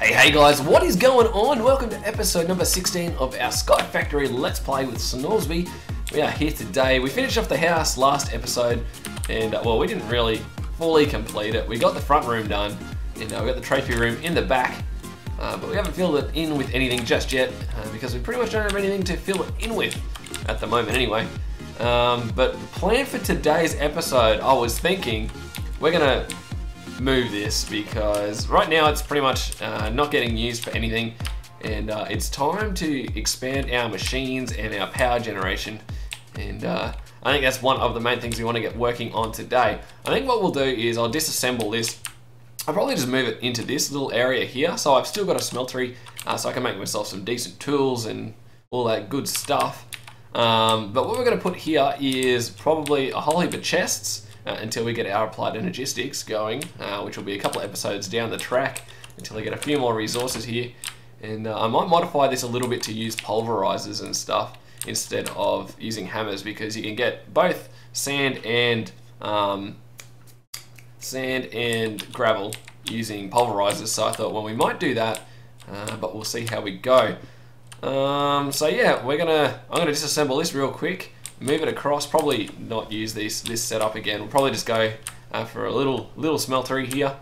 Hey guys, what is going on? Welcome to episode number 16 of our SkyFactory Let's Play with Snoresby. We are here today. We finished off the house last episode and well, we didn't really fully complete it. We got the front room done and we got the trophy room in the back, but we haven't filled it in with anything just yet because we pretty much don't have anything to fill it in with at the moment anyway. But the plan for today's episode, I was thinking we're gonna move this because right now it's pretty much not getting used for anything, and it's time to expand our machines and our power generation, and I think that's one of the main things we want to get working on today. I think what we'll do is I'll disassemble this. I'll probably just move it into this little area here, so I've still got a smeltery, so I can make myself some decent tools and all that good stuff. But what we're going to put here is probably a whole heap of chests until we get our applied energistics going, which will be a couple of episodes down the track until I get a few more resources here. And I might modify this a little bit to use pulverizers and stuff instead of using hammers, because you can get both sand and gravel using pulverizers. So I thought, well, we might do that, but we'll see how we go. So yeah, I'm gonna disassemble this real quick, move it across, probably not use this setup again. We'll probably just go for a little smeltery here.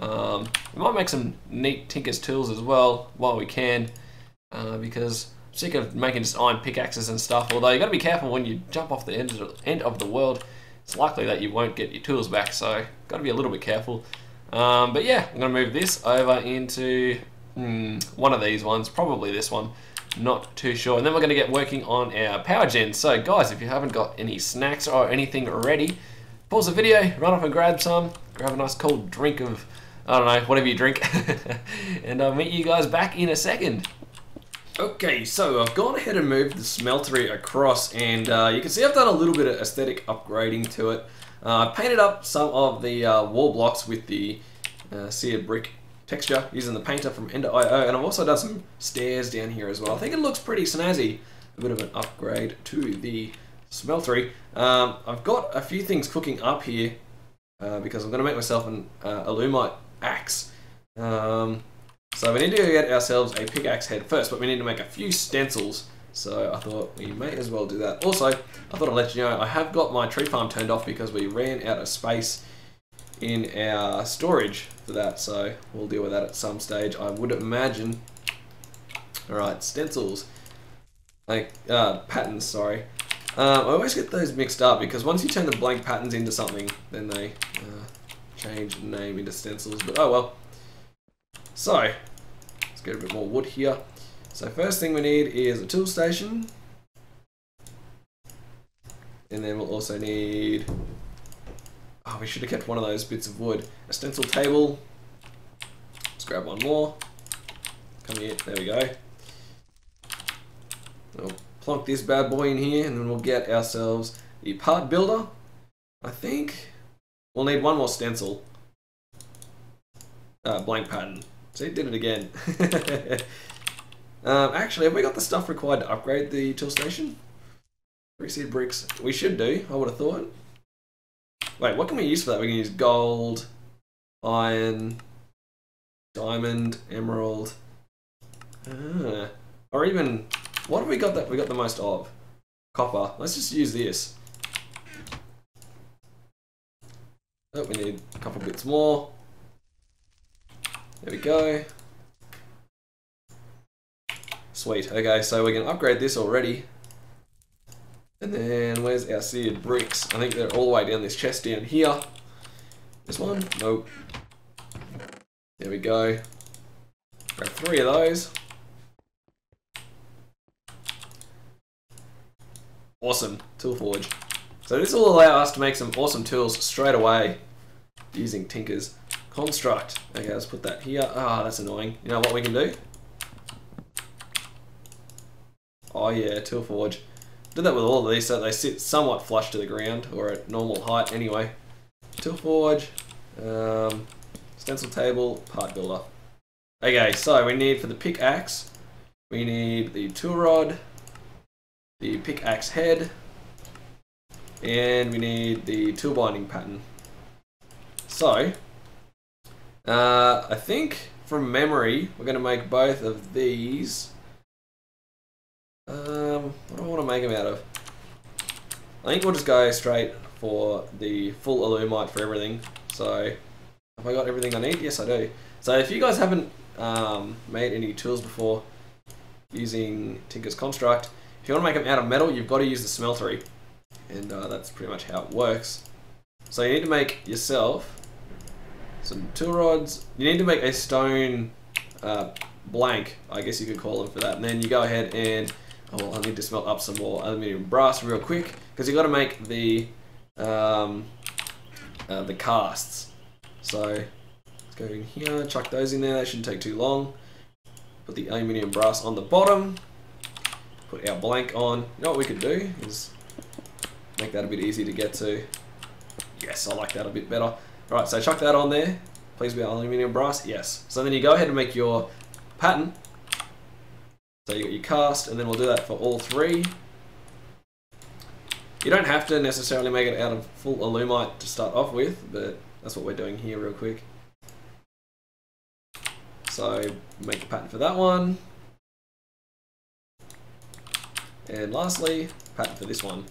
We might make some neat tinker's tools as well while we can, because I'm sick of making just iron pickaxes and stuff. Although you got to be careful when you jump off the end of the world. It's likely that you won't get your tools back, so got to be a little bit careful. But yeah, I'm gonna move this over into one of these ones, probably this one. Not too sure. And then we're going to get working on our power gen. So guys, if you haven't got any snacks or anything ready, pause the video, run off and grab some, grab a nice cold drink of, I don't know, whatever you drink, and I'll meet you guys back in a second. Okay, so I've gone ahead and moved the smeltery across, and you can see I've done a little bit of aesthetic upgrading to it. I painted up some of the wall blocks with the seared brick texture using the painter from Ender.io, and I've also done some stairs down here as well. I think it looks pretty snazzy. A bit of an upgrade to the smeltery. I've got a few things cooking up here because I'm going to make myself an alumite axe. So we need to get ourselves a pickaxe head first, but we need to make a few stencils. So I thought we may as well do that. Also, I thought I'd let you know I have got my tree farm turned off because we ran out of space in our storage for that, so we'll deal with that at some stage, I would imagine. Alright, stencils. Like, patterns, sorry. I always get those mixed up because once you turn the blank patterns into something, then they change the name into stencils, but oh well. So, let's get a bit more wood here. So first thing we need is a tool station. And then we'll also need... oh, we should have kept one of those bits of wood. A stencil table. Let's grab one more. Come here, there we go. We'll plonk this bad boy in here, and then we'll get ourselves the part builder. I think we'll need one more stencil. Blank pattern. See, did it again. Actually, have we got the stuff required to upgrade the tool station? 3 seed bricks. We should do, I would have thought. Wait, what can we use for that? We can use gold, iron, diamond, emerald, or even, what have we got that we got the most of? Copper. Let's just use this. Oh, we need a couple bits more. There we go. Sweet. Okay, so we can upgrade this already. And then, where's our seared bricks? I think they're all the way down this chest down here. This one? Nope. There we go. Grab 3 of those. Awesome. Tool forge. So this will allow us to make some awesome tools straight away using Tinker's construct. Okay, let's put that here. Ah, that's annoying. You know what we can do? Oh yeah, tool forge. Do that with all of these so they sit somewhat flush to the ground, or at normal height anyway. Tool forge, stencil table, part builder. Okay, so we need for the pickaxe, we need the tool rod, the pickaxe head, and we need the tool binding pattern. So, I think from memory, we're going to make both of these. What do I want to make them out of? I think we'll just go straight for the full alumite for everything. So, have I got everything I need? Yes, I do. So if you guys haven't made any tools before using Tinker's Construct, if you want to make them out of metal, you've got to use the smeltery. And that's pretty much how it works. So you need to make yourself some tool rods. You need to make a stone blank, I guess you could call them for that. And then you go ahead and, oh well, I need to smelt up some more aluminium brass real quick, because you got to make the casts. So let's go in here, chuck those in there. That shouldn't take too long. Put the aluminium brass on the bottom. Put our blank on. You know what we could do is make that a bit easier to get to. Yes, I like that a bit better. Alright, so chuck that on there. Please be aluminium brass. Yes. So then you go ahead and make your pattern. So you got your cast, and then we'll do that for all three. You don't have to necessarily make it out of full alumite to start off with, but that's what we're doing here real quick. So make the pattern for that one. And lastly, pattern for this one.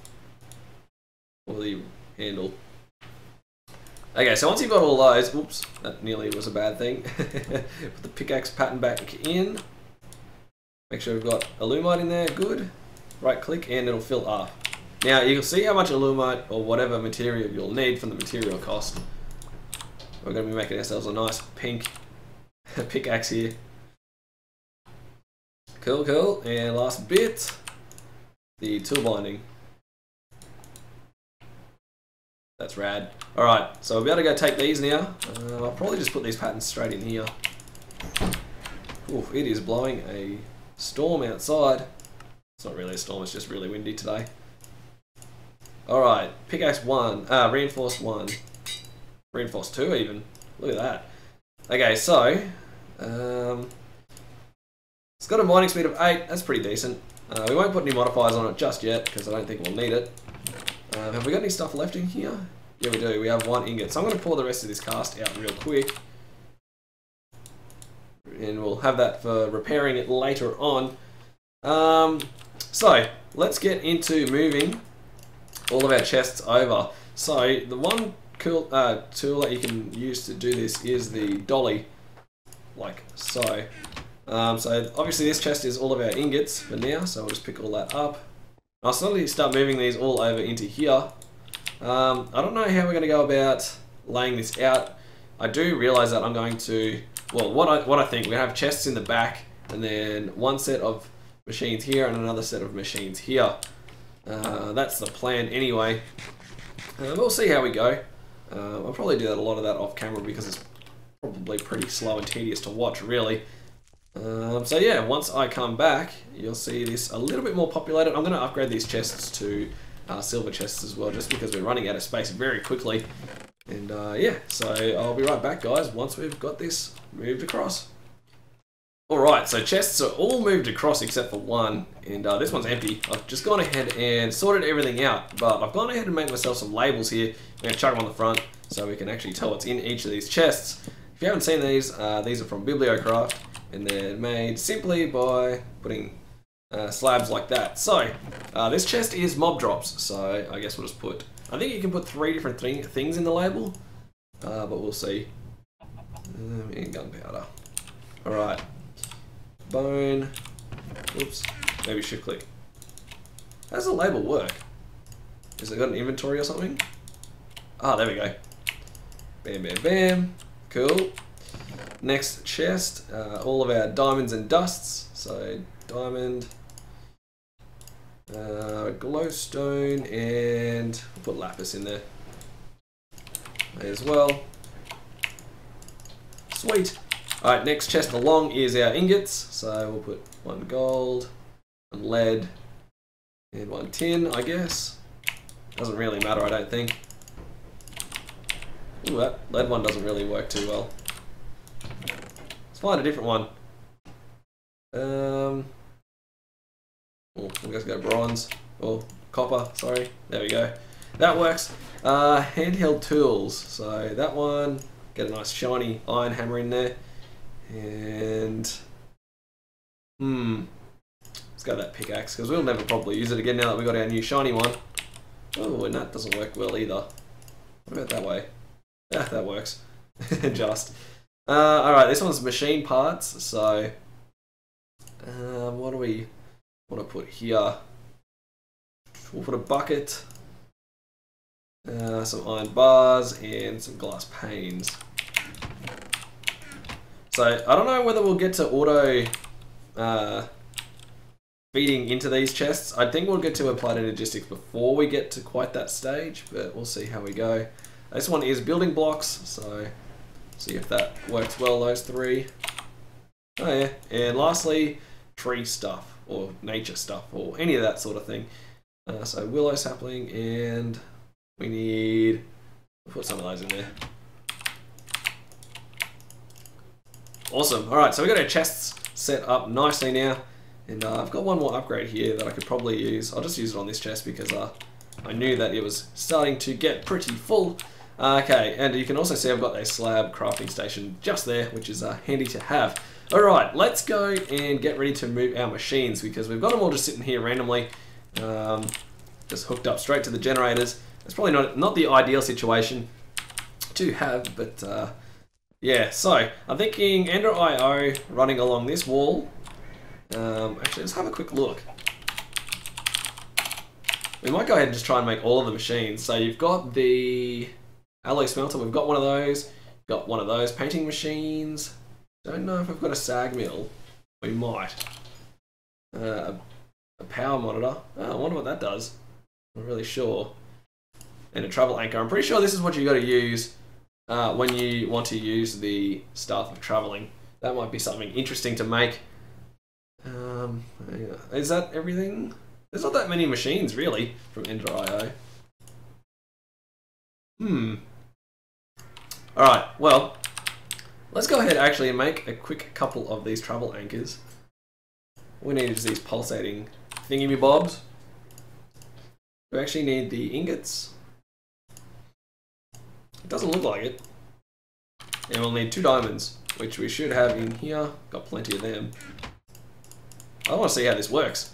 Or the handle. Okay, so once you've got all those, oops, that nearly was a bad thing. Put the pickaxe pattern back in. Make sure we've got alumite in there, good. Right click and it'll fill up. Now you'll see how much alumite or whatever material you'll need from the material cost. We're going to be making ourselves a nice pink pickaxe here. Cool, cool. And last bit, the tool binding. That's rad. Alright, so we'll be able to go take these now. I'll probably just put these patterns straight in here. Oof, it is blowing a storm outside. It's not really a storm, it's just really windy today. Alright, pickaxe 1, reinforced 1. Reinforced 2 even. Look at that. Okay, so, it's got a mining speed of 8, that's pretty decent. We won't put any modifiers on it just yet, because I don't think we'll need it. Have we got any stuff left in here? Yeah, we do. We have 1 ingot. So I'm going to pour the rest of this cast out real quick. And we'll have that for repairing it later on. So, let's get into moving all of our chests over. So, the one cool tool that you can use to do this is the dolly. Like so. So, obviously this chest is all of our ingots for now. So, we'll just pick all that up. I'll slowly start moving these all over into here. I don't know how we're going to go about laying this out. I do realise that I'm going to, well, what I think, we have chests in the back, and then one set of machines here and another set of machines here. That's the plan anyway. We'll see how we go. I'll probably do a lot of that off camera because it's probably pretty slow and tedious to watch, really. So yeah, once I come back, you'll see this a little bit more populated. I'm going to upgrade these chests to silver chests as well, just because we're running out of space very quickly. And yeah, so I'll be right back, guys, once we've got this moved across. Alright, so chests are all moved across except for one, and this one's empty. I've just gone ahead and sorted everything out, but I've gone ahead and made myself some labels here. I'm going to chuck them on the front so we can actually tell what's in each of these chests. If you haven't seen these are from Bibliocraft. And they're made simply by putting slabs like that. So, this chest is mob drops, so I guess we'll just put, I think you can put 3 different things in the label, but we'll see. And gunpowder. Alright. Bone. Oops. Maybe shift click. How does the label work? Has it got an inventory or something? Ah, there we go. Bam, bam, bam. Cool. Next chest, all of our diamonds and dusts. So diamond, glowstone, and we'll put lapis in there as well. Sweet. Alright, next chest along is our ingots. So we'll put 1 gold, 1 lead, and 1 tin, I guess. Doesn't really matter, I don't think. Ooh, that lead one doesn't really work too well. Let's find a different one. Oh, I'm going to go bronze. Or copper, sorry. There we go. That works. Handheld tools. So that one, get a nice shiny iron hammer in there. And let's go that pickaxe because we'll never probably use it again now that we got our new shiny one. Oh, and that doesn't work well either. What about that way? Yeah, that works. Just. Alright, this one's machine parts, so what do we want to put here? We'll put a bucket, some iron bars, and some glass panes. So, I don't know whether we'll get to auto feeding into these chests. I think we'll get to applied energistics before we get to quite that stage, but we'll see how we go. This one is building blocks, so see if that works well, those three. Oh yeah, and lastly, tree stuff, or nature stuff, or any of that sort of thing. So willow sapling, and we need, we'll put some of those in there. Awesome, alright, so we got our chests set up nicely now. And I've got one more upgrade here that I could probably use. I'll just use it on this chest because I knew that it was starting to get pretty full. Okay, and you can also see I've got a slab crafting station just there, which is handy to have. Alright, let's go and get ready to move our machines because we've got them all just sitting here randomly, just hooked up straight to the generators. It's probably not the ideal situation to have, but yeah, so I'm thinking Ender IO running along this wall. Actually, let's have a quick look. We might go ahead and just try and make all of the machines. So you've got the alloy smelter, we've got one of those. Got one of those painting machines. Don't know if I've got a sag mill. We might. A power monitor. Oh, I wonder what that does. I'm not really sure. And a travel anchor. I'm pretty sure this is what you got to use when you want to use the Staff of Traveling. That might be something interesting to make. Is that everything? There's not that many machines really from Ender.io. Alright, well, let's go ahead actually and make a quick couple of these travel anchors. All we need is these pulsating thingy-me-bobs. We actually need the ingots. It doesn't look like it. And we'll need 2 diamonds, which we should have in here. Got plenty of them. I want to see how this works.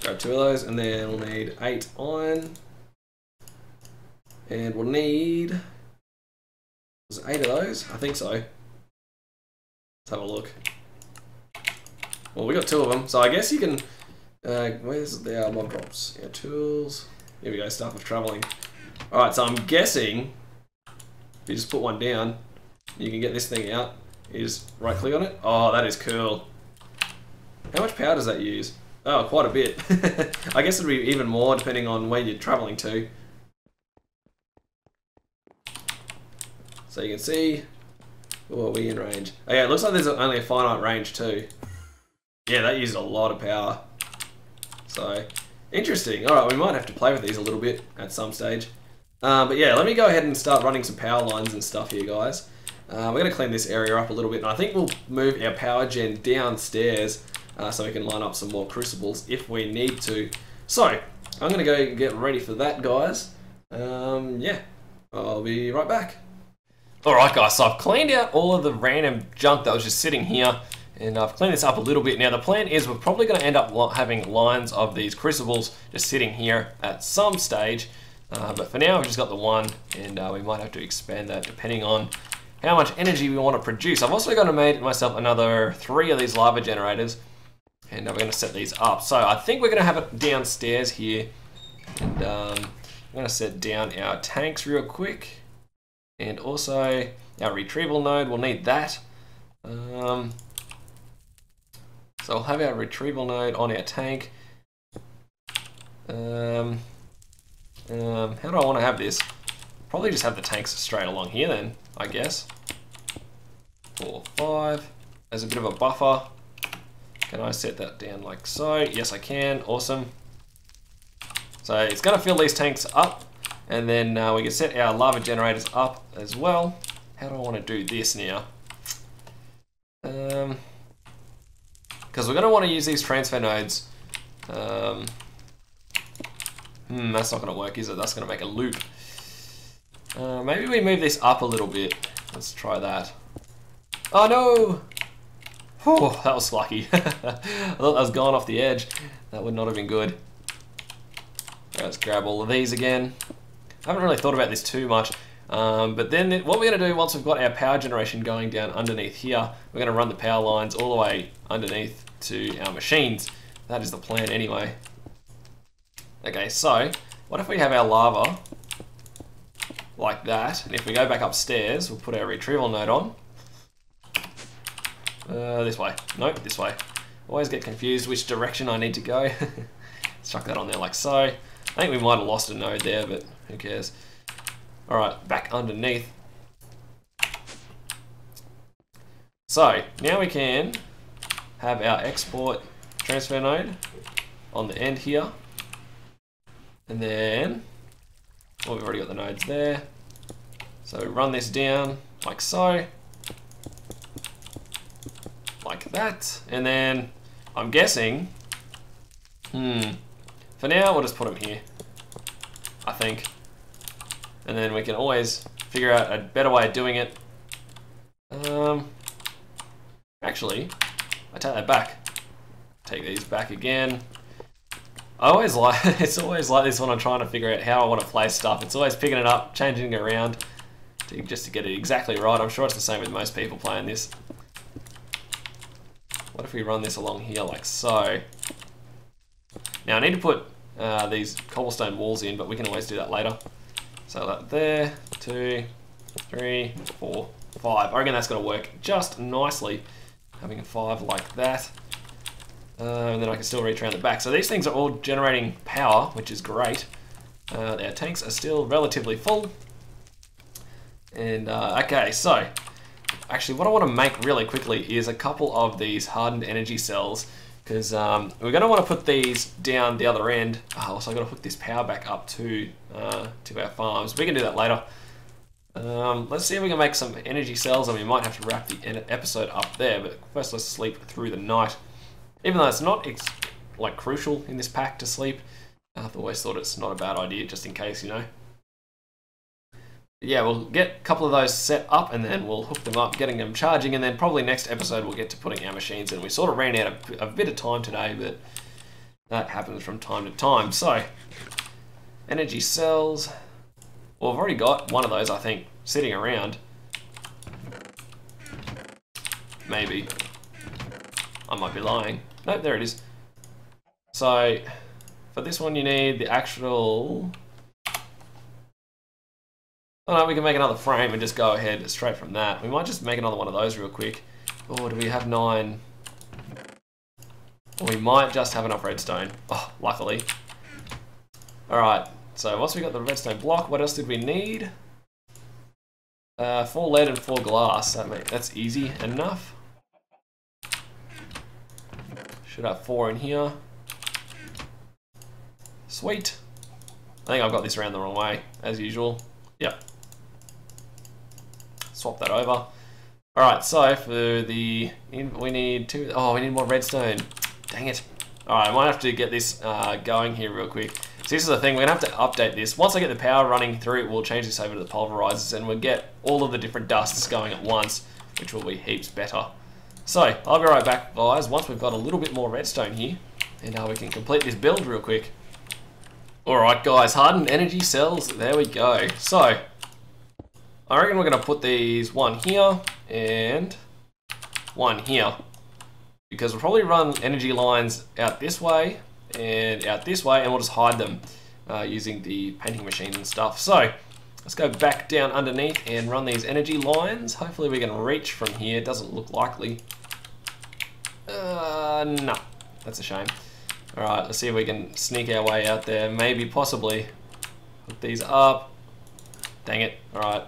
Grab 2 of those, and then we'll need 8 iron. And we'll need... was it 8 of those? I think so. Let's have a look. Well, we got 2 of them, so I guess you can... where's the mob drops? Yeah, tools. Here we go, Staff of Traveling. Alright, so I'm guessing if you just put one down, you can get this thing out. You just right click on it. Oh, that is cool. How much power does that use? Oh, quite a bit. I guess it'd be even more depending on where you're traveling to. So you can see, oh, are we in range? Okay, it looks like there's only a finite range too. Yeah, that uses a lot of power. So, interesting. Alright, we might have to play with these a little bit at some stage. But yeah, let me go ahead and start running some power lines and stuff here, guys. We're going to clean this area up a little bit, and I think we'll move our power gen downstairs so we can line up some more crucibles if we need to. So, I'm going to go get ready for that, guys. Yeah, I'll be right back. Alright guys, so I've cleaned out all of the random junk that was just sitting here, and I've cleaned this up a little bit. Now the plan is we're probably going to end up having lines of these crucibles just sitting here at some stage, but for now we've just got the one, and we might have to expand that depending on how much energy we want to produce. I've also going to make myself another 3 of these lava generators, and we're going to set these up. So I think we're going to have it downstairs here, and I'm going to set down our tanks real quick, and also our retrieval node. We'll need that. So I'll have our retrieval node on our tank. How do I want to have this? Probably just have the tanks straight along here then, I guess. 4, 5. As a bit of a buffer. Can I set that down like so? Yes, I can. Awesome. So it's going to fill these tanks up, and then we can set our lava generators up as well. How do I want to do this now? Because we're going to want to use these transfer nodes. That's not going to work, is it? That's going to make a loop. Maybe we move this up a little bit. Let's try that. Oh no! Oh, that was lucky. I thought that was going off the edge. That would not have been good. Let's grab all of these again. I haven't really thought about this too much. But then what we're going to do once we've got our power generation going down underneath here, we're going to run the power lines all the way underneath to our machines. That is the plan anyway. Okay, so what if we have our lava like that, and if we go back upstairs, we'll put our retrieval node on. This way. Nope, this way. Always get confused which direction I need to go. Let's chuck that on there like so. I think we might have lost a node there, but who cares. Alright, back underneath. So, now we can have our export transfer node on the end here. And then, well, we've already got the nodes there. So we run this down like so. Like that. And then, I'm guessing, for now, we'll just put them here, I think. And then we can always figure out a better way of doing it. Actually, I take that back. Take these back again. I always like, it's always like this when I'm trying to figure out how I want to place stuff. It's always picking it up, changing it around, just to get it exactly right. I'm sure it's the same with most people playing this. What if we run this along here like so? Now I need to put these cobblestone walls in, but we can always do that later. So that there, 2, 3, 4, 5. I reckon that's going to work just nicely, having a 5 like that. And then I can still reach around the back. So these things are all generating power, which is great. Our tanks are still relatively full. And okay, so actually what I want to make really quickly is a couple of these hardened energy cells, because we're going to want to put these down the other end. Oh, so I've got to hook this power back up to our farms. We can do that later. Let's see if we can make some energy cells, and we might have to wrap the episode up there, but first let's sleep through the night. Even though it's not like crucial in this pack to sleep, I've always thought it's not a bad idea, just in case, you know. Yeah, we'll get a couple of those set up, and then we'll hook them up, getting them charging, and then probably next episode we'll get to putting our machines in. We sort of ran out of a bit of time today, but that happens from time to time. So, energy cells. Well, I've already got one of those, I think, sitting around. Maybe. I might be lying. Nope, there it is. So, for this one you need the actual... Oh no, we can make another frame and just go ahead straight from that. We might just make another one of those real quick. Oh, do we have 9? Or we might just have enough redstone. Oh, luckily. Alright, so once we got the redstone block, what else did we need? 4 lead and 4 glass. That's easy enough. Should have 4 in here. Sweet. I think I've got this around the wrong way, as usual. Yep. Swap that over. Alright, so for the... we need 2... Oh, we need more redstone. Dang it. Alright, I might have to get this going here real quick. So this is the thing, we're going to have to update this. Once I get the power running through, we'll change this over to the pulverizers, and we'll get all of the different dusts going at once, which will be heaps better. So, I'll be right back, guys, once we've got a little bit more redstone here, and we can complete this build real quick. Alright guys, hardened energy cells, there we go. So, I reckon we're going to put these one here, and one here. Because we'll probably run energy lines out this way, and out this way, and we'll just hide them using the painting machine and stuff. So, let's go back down underneath and run these energy lines. Hopefully we can reach from here. It doesn't look likely. No. That's a shame. Alright, let's see if we can sneak our way out there. Maybe, possibly. Hook these up. Dang it. Alright.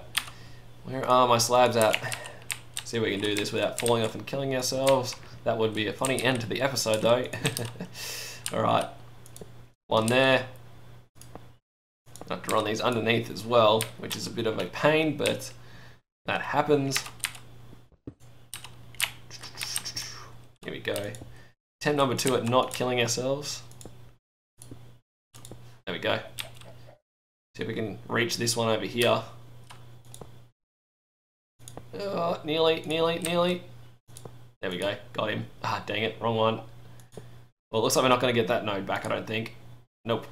Where are my slabs at? Let's see if we can do this without falling off and killing ourselves. That would be a funny end to the episode though. Alright. One there. I have to run these underneath as well, which is a bit of a pain, but that happens. Here we go. Attempt number 2 at not killing ourselves. There we go. See if we can reach this one over here. Nearly. There we go. Got him. Ah, dang it. Wrong one. Well, it looks like we're not going to get that node back, I don't think. Nope.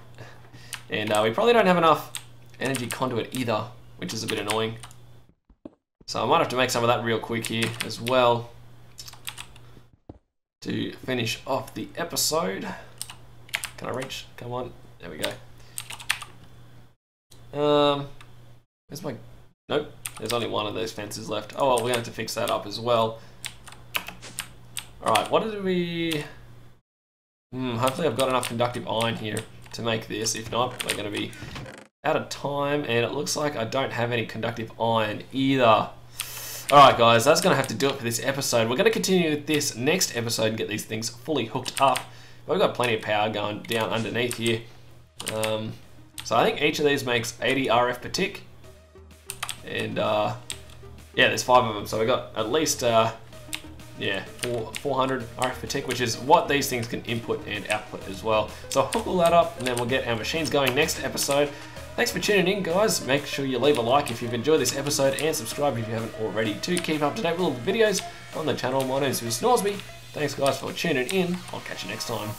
And we probably don't have enough energy conduit either, which is a bit annoying. So I might have to make some of that real quick here as well to finish off the episode. Can I reach? Come on. There we go. Where's my... Nope. There's only one of those fences left. Oh, well, we're going to have to fix that up as well. Alright, what did we... hopefully I've got enough conductive iron here to make this. If not, we're going to be out of time. And it looks like I don't have any conductive iron either. Alright guys, that's going to have to do it for this episode. We're going to continue with this next episode and get these things fully hooked up. But we've got plenty of power going down underneath here. So I think each of these makes 80 RF per tick. And yeah, there's 5 of them. So we've got at least 400 RF per tick, which is what these things can input and output as well. So I'll hook all that up and then we'll get our machines going next episode. Thanks for tuning in, guys. Make sure you leave a like if you've enjoyed this episode and subscribe if you haven't already to keep up to date with all the videos on the channel. My name's Snoresby. Thanks, guys, for tuning in. I'll catch you next time.